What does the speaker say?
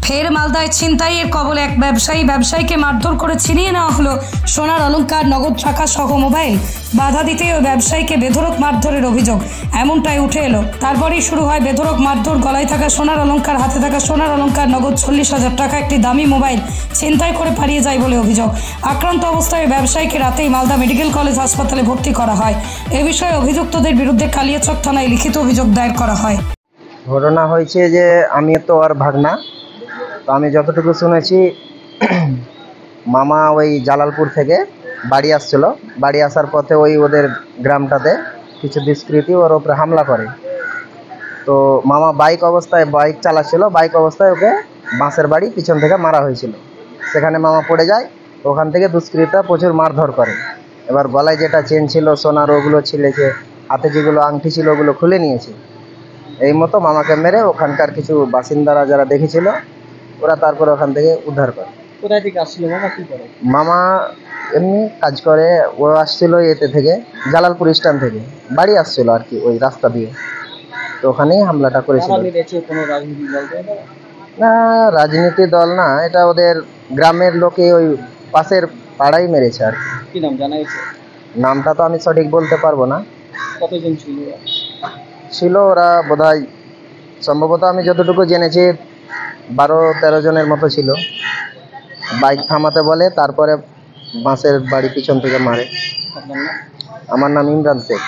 ফের মালদায় ছিনতাইয়ের কবলে এক ব্যবসায়ীকে মারধর করে ছিনিয়ে নেওয়া হলো সোনার অলংকার, নগদ টাকা সহ মোবাইল। বাধা দিতে ওই ব্যবসায়ীকে বেধড়ক মারধরের অভিযোগ এমনটাই উঠে এলো। তারপরেই শুরু হয় বেধড়ক মারধর। গলায় থাকা সোনার অলংকার, হাতে থাকা সোনার অলংকার, নগদ 40,000 টাকা, একটি দামি মোবাইল ছিনতাই করে পালিয়ে যায় বলে অভিযোগ। আক্রান্ত অবস্থায় ওই ব্যবসায়ীকে রাতেই মালদা মেডিকেল কলেজ হাসপাতালে ভর্তি করা হয়। এ বিষয়ে অভিযুক্তদের বিরুদ্ধে কালিয়াচক থানায় লিখিত অভিযোগ দায়ের করা হয়। ঘটনা হয়েছে যে আমি তো আর ভাগনা, তো আমি যতটুকু শুনেছি মামা ওই জালালপুর থেকে বাড়ি আসছিল। বাড়ি আসার পথে ওদের গ্রামটাতে কিছু দুষ্কৃতী ওর ওপরে হামলা করে। তো মামা বাইক চালাচ্ছিল, বাইক অবস্থায় ওকে বাঁশের বাড়ি পিছন থেকে মারা হয়েছিল। সেখানে মামা পড়ে যায়। ওখান থেকে দুষ্কৃতীরা প্রচুর মারধর করে। এবার গলায় যেটা চেন ছিল সোনার ওগুলো ছিলেছে, হাতে যেগুলো আংটি ছিল ওগুলো খুলে নিয়েছে। এই মতো মামাকে মেরে ওখানকার কিছু বাসিন্দারা যারা দেখেছিল ওরা তারপরে ওখান থেকে উদ্ধার করে। কোথায় থেকে আসছিল মামা, কি করে? মামা এমনি কাজ করে। ও আসছিল এতে থেকে জালালপুর স্ট্যান্ড থেকে বাড়ি আসছিল আর কি, ওই রাস্তা দিয়ে। তো ওখানেই হামলাটা করেছিল। কোনো রাজনীতি দল? না, রাজনীতি দল না, এটা ওদের গ্রামের লোকে ওই পাশের পাড়াই মেরেছে আর কি। কি নাম জানা গেছে? নামটা তো আমি সঠিক বলতে পারবো না। কতজন ছিল? ওরা বোধহয়, সম্ভবত আমি যতটুকু জেনেছি 12-13 জনের মতো ছিল। বাইক থামাতে বলে, তারপরে বাঁশের বাড়ি পিছন থেকে মারে। আপনার নাম? আমার নাম ইমরান শেখ।